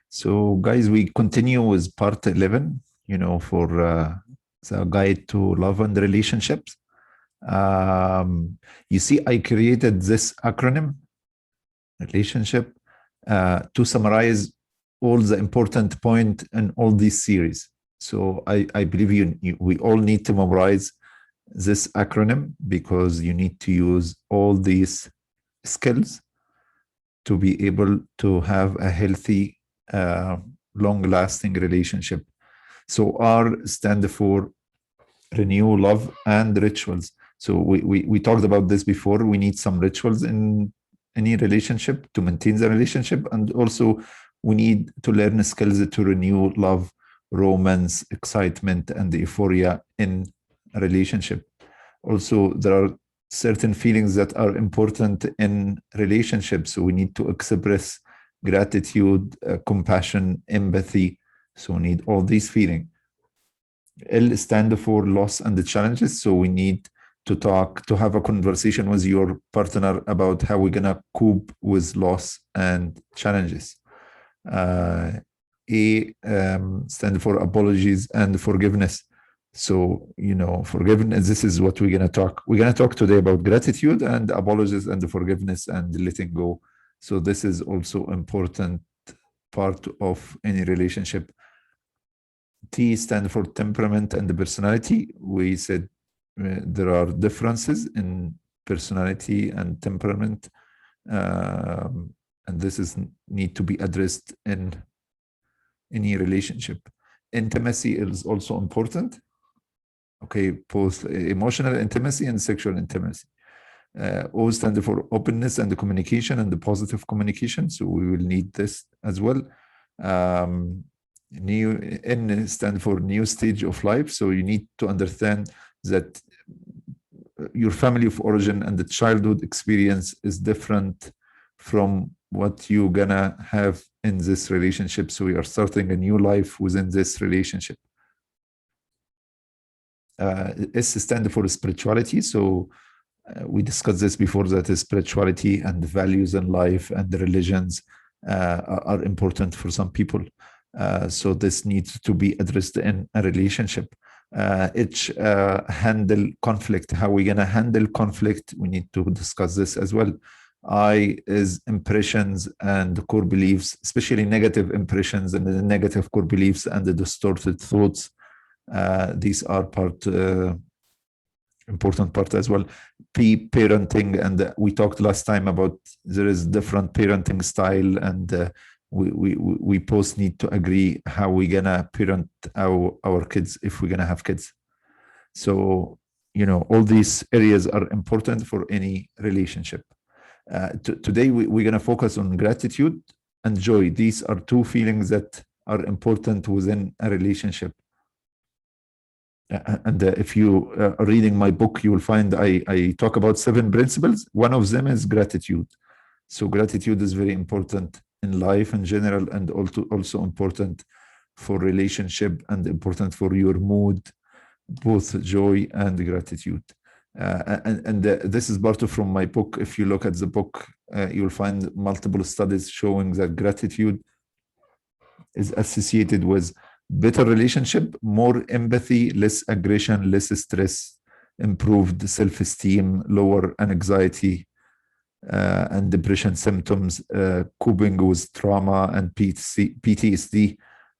So, guys, we continue with part 11, for the guide to love and relationships. You see, I created this acronym, relationship, to summarize all the important point in all these series. So I believe we all need to memorize this acronym because you need to use all these skills to be able to have a healthy, long-lasting relationship. So R stands for renew, love, and rituals. So we talked about this before. We need some rituals in any relationship to maintain the relationship, and also we need to learn skills to renew love, romance, excitement, and euphoria in a relationship. Also, there are certain feelings that are important in relationships. So we need to express gratitude, compassion, empathy. So we need all these feelings. L stand for loss and the challenges. So we need to have a conversation with your partner about how we're gonna cope with loss and challenges. A stand for apologies and forgiveness. So, forgiveness, this is what we're going to talk. We're going to talk today about gratitude and apologies and the forgiveness and letting go. So this is also important part of any relationship. T stand for temperament and the personality. We said there are differences in personality and temperament. And this is need to be addressed in any relationship. Intimacy is also important. Okay, both emotional intimacy and sexual intimacy. O stand for openness and the communication and the positive communication. So we will need this as well. N stand for new stage of life. So you need to understand that your family of origin and the childhood experience is different from what you're gonna have in this relationship. So we are starting a new life within this relationship. S stand for spirituality. So we discussed this before, that spirituality and the values in life and the religions are important for some people. So this needs to be addressed in a relationship. H, handle conflict. How we're going to handle conflict, we need to discuss this as well. I is impressions and core beliefs, especially negative impressions and the negative core beliefs and the distorted thoughts. These are important part as well. P, parenting, and we talked last time about there is different parenting style, and we both need to agree how we're gonna parent our kids if we're gonna have kids. So all these areas are important for any relationship. Today we're gonna focus on gratitude and joy. These are two feelings that are important within a relationship. And if you are reading my book, you will find I talk about 7 principles. One of them is gratitude. So gratitude is very important in life in general, and also important for relationship and important for your mood, both joy and gratitude. And this is part of from my book. If you look at the book, you'll find multiple studies showing that gratitude is associated with better relationship, more empathy, less aggression, less stress, improved self-esteem, lower anxiety and depression symptoms, coping with trauma and PTSD.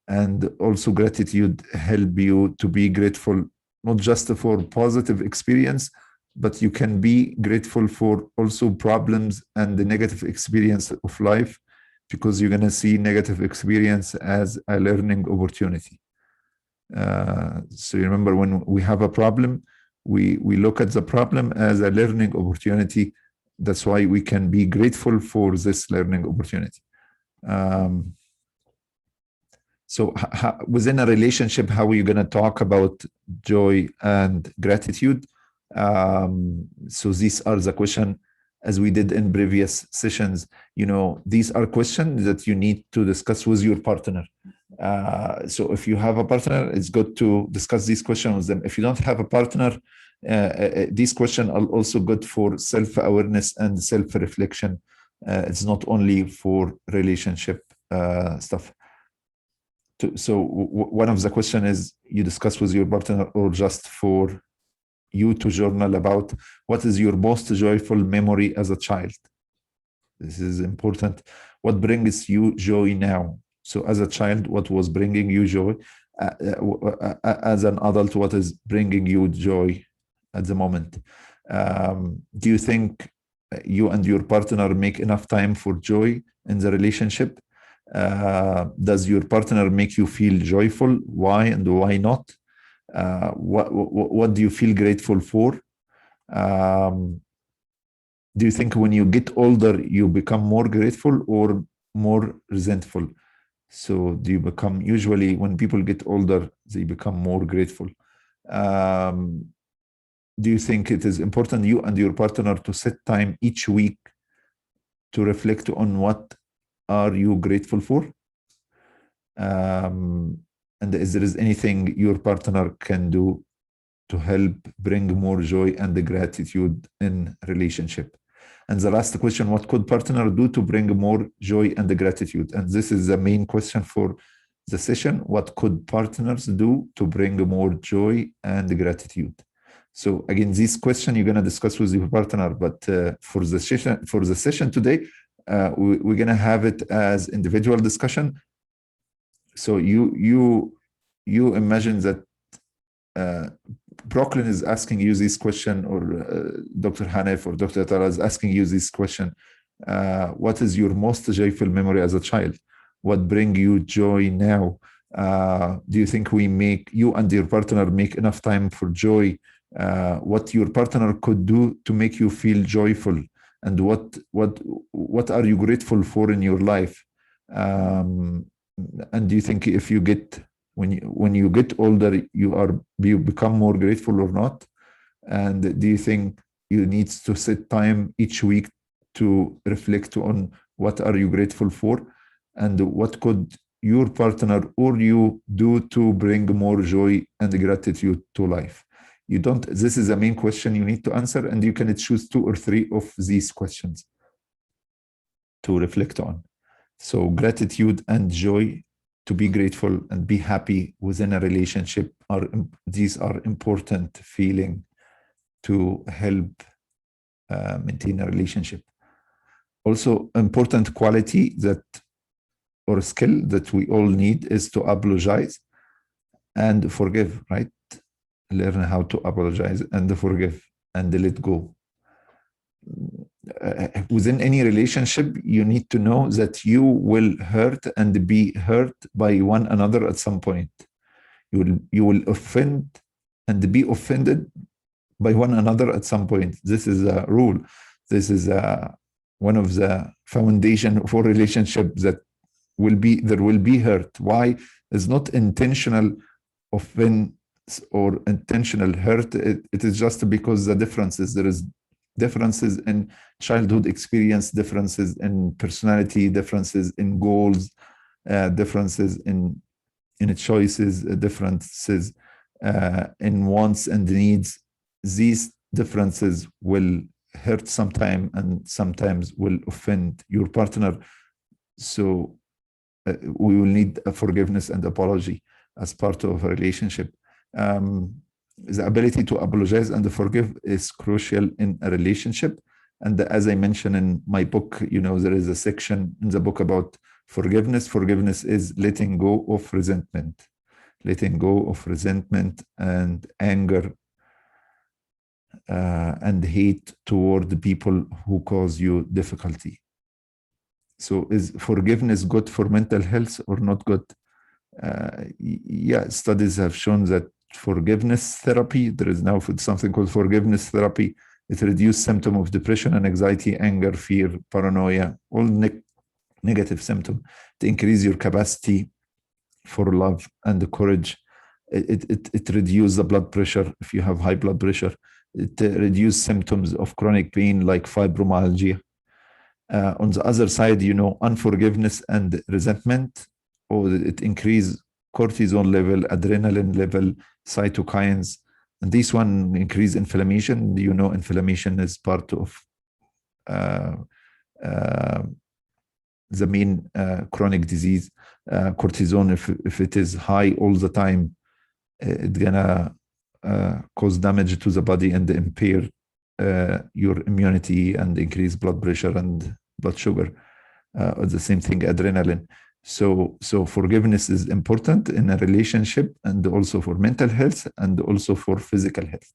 And also gratitude help you to be grateful, not just for positive experience, but you can be grateful for also problems and the negative experience of life, because you're going to see negative experience as a learning opportunity. So you remember, when we have a problem, we look at the problem as a learning opportunity. That's why we can be grateful for this learning opportunity. So within a relationship, how are you going to talk about joy and gratitude? So these are the questions, as we did in previous sessions. These are questions that you need to discuss with your partner. So if you have a partner, it's good to discuss these questions with them. If you don't have a partner, these questions are also good for self-awareness and self-reflection. It's not only for relationship stuff. one of the question is, you discuss with your partner or just for you to journal about what is your most joyful memory as a child. This is important. What brings you joy now? So as a child, what was bringing you joy? As an adult, what is bringing you joy at the moment? Do you think you and your partner make enough time for joy in the relationship? Does your partner make you feel joyful? Why and why not? What do you feel grateful for? Do you think when you get older, you become more grateful or more resentful? So do you become, usually when people get older, they become more grateful. Do you think it is important, you and your partner, to set time each week to reflect on what are you grateful for? And is there anything your partner can do to help bring more joy and the gratitude in relationship? And the last question, what could partner do to bring more joy and the gratitude? And this is the main question for the session. What could partners do to bring more joy and gratitude? So again, this question you're going to discuss with your partner, but for the session today, we're going to have it as individual discussion. So you imagine that Brooklyn is asking you this question, or Dr. Hanif or Dr. Tara is asking you this question. What is your most joyful memory as a child? What brings you joy now? Do you think you and your partner make enough time for joy? What your partner could do to make you feel joyful? And what are you grateful for in your life? And do you think if you get when you get older, you become more grateful or not? And do you think you need to set time each week to reflect on what are you grateful for? And what could your partner or you do to bring more joy and gratitude to life? This is the main question you need to answer, and you can choose 2 or 3 of these questions to reflect on. So gratitude and joy, to be grateful and be happy within a relationship, these are important feeling to help maintain a relationship. Also, important quality or skill that we all need is to apologize and forgive, right? Learn how to apologize and forgive and let go. Within any relationship, you need to know that you will hurt and be hurt by one another at some point. You will offend and be offended by one another at some point. This is a rule. This is one of the foundation for relationship, that there will be hurt. Why? It's not intentional offense or intentional hurt. It is just because the differences. There is differences in childhood experience, differences in personality, differences in goals, differences in choices, differences in wants and needs. These differences will hurt sometime and sometimes will offend your partner. So we will need a forgiveness and apology as part of a relationship. The ability to apologize and forgive is crucial in a relationship. And as I mentioned in my book, there is a section in the book about forgiveness. Forgiveness is letting go of resentment. Letting go of resentment and anger and hate toward the people who cause you difficulty. So is forgiveness good for mental health or not good? Studies have shown that forgiveness therapy, there is now something called forgiveness therapy. It reduces symptoms of depression and anxiety, anger, fear, paranoia, all negative symptoms, to increase your capacity for love and the courage. It reduces the blood pressure if you have high blood pressure. It reduces symptoms of chronic pain like fibromyalgia. On the other side, unforgiveness and resentment, it increases cortisol level, adrenaline level, cytokines, and this one increase inflammation. Inflammation is part of the main chronic disease. Cortisol, if it is high all the time, it's gonna cause damage to the body and impair your immunity and increase blood pressure and blood sugar. The same thing, adrenaline. So forgiveness is important in a relationship, and also for mental health, and also for physical health.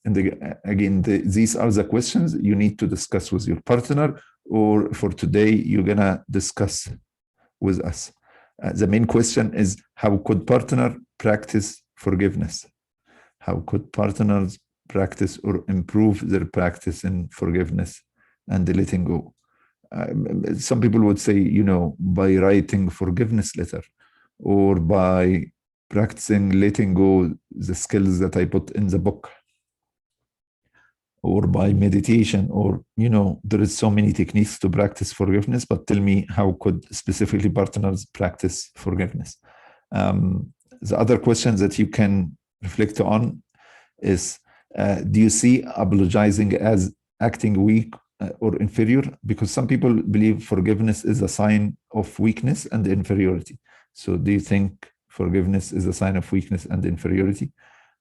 And again, these are the questions you need to discuss with your partner, or for today, you're gonna discuss with us. The main question is, how could partner practice forgiveness? How could partners practice or improve their practice in forgiveness and letting go? Some people would say, by writing forgiveness letter, or by practicing letting go, the skills that I put in the book, or by meditation, or, there is so many techniques to practice forgiveness, but tell me, how could specifically partners practice forgiveness? The other questions that you can reflect on is, do you see apologizing as acting weak or inferior? Because some people believe forgiveness is a sign of weakness and inferiority. So do you think forgiveness is a sign of weakness and inferiority?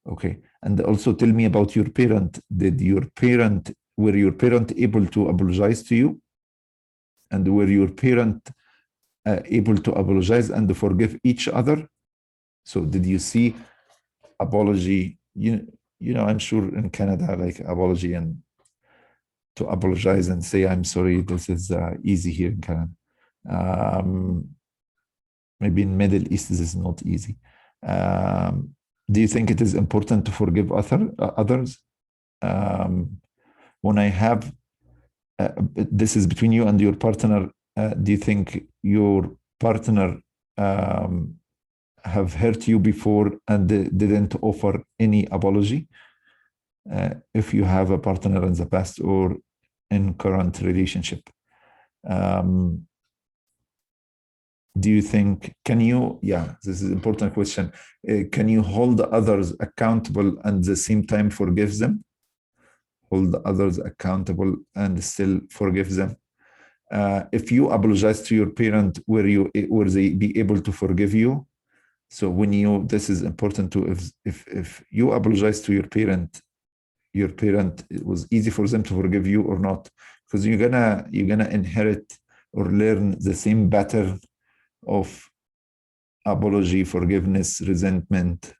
Okay. And also tell me about your parent. Were your parent able to apologize to you? And were your parent able to apologize and forgive each other? So did you see apology? I'm sure in Canada, like apology and to apologize and say, I'm sorry, this is easy here in Canada. Maybe in Middle East, this is not easy. Do you think it is important to forgive others? When I have, this is between you and your partner, do you think your partner have hurt you before and didn't offer any apology? If you have a partner in the past or in current relationship, do you think, this is an important question. Can you hold others accountable and at the same time forgive them? Hold others accountable and still forgive them. If you apologize to your parent, were they be able to forgive you? So this is important too. If you apologize to your parent, it was easy for them to forgive you or not, because you're gonna inherit or learn the same pattern of apology, forgiveness, resentment.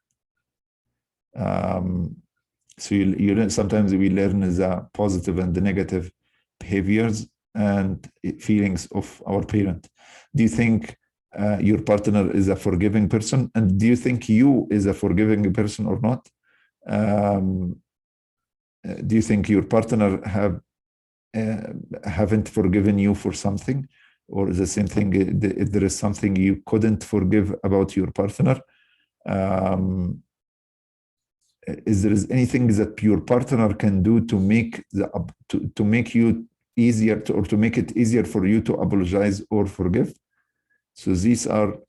So you learn, sometimes we learn the positive and the negative behaviors and feelings of our parent. Do you think your partner is a forgiving person? And do you think you is a forgiving person or not? Do you think your partner haven't forgiven you for something? Or the same thing, if there is something you couldn't forgive about your partner, is there anything that your partner can do to make to make you easier or to make it easier for you to apologize or forgive? So these are,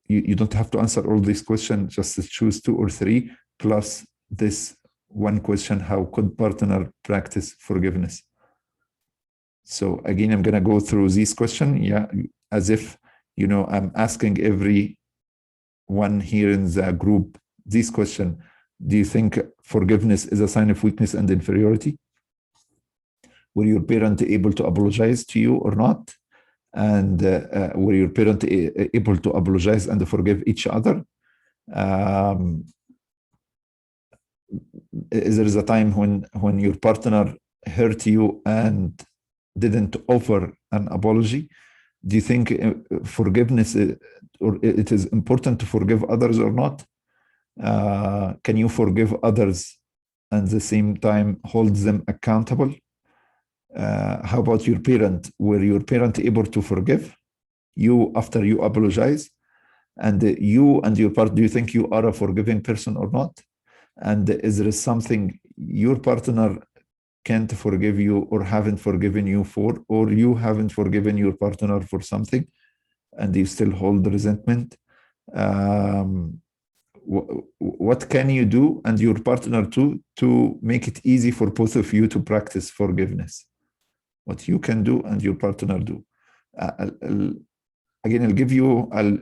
you don't have to answer all these questions, just choose 2 or 3, plus this one question, how could partner practice forgiveness? So again, I'm going to go through these questions, as if, I'm asking everyone here in the group this question. Do you think forgiveness is a sign of weakness and inferiority? Were your parents able to apologize to you or not? And were your parents able to apologize and forgive each other? Is there a time when your partner hurt you and didn't offer an apology? Do you think forgiveness or it is important to forgive others or not? Can you forgive others and at the same time hold them accountable? How about your parent? Were your parents able to forgive you after you apologize? And you and your partner, do you think you are a forgiving person or not? And is there something your partner can't forgive you or haven't forgiven you for, or you haven't forgiven your partner for something and you still hold the resentment? What can you do and your partner to make it easy for both of you to practice forgiveness? what you can do and your partner do. Again,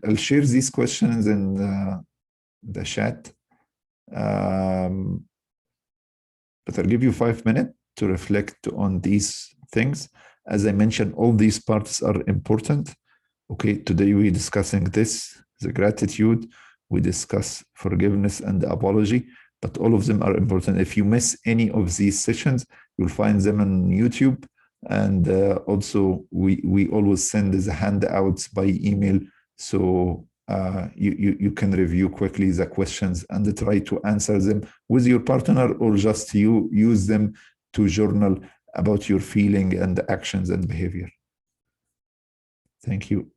I'll share these questions in the chat. But I'll give you 5 minutes to reflect on these things. As I mentioned, all these parts are important. Okay, today we're discussing this, the gratitude. We discuss forgiveness and apology, but all of them are important. If you miss any of these sessions, you'll find them on YouTube. And also, we always send the handouts by email, so you can review quickly the questions and try to answer them with your partner, or just you use them to journal about your feeling and actions and behavior. Thank you.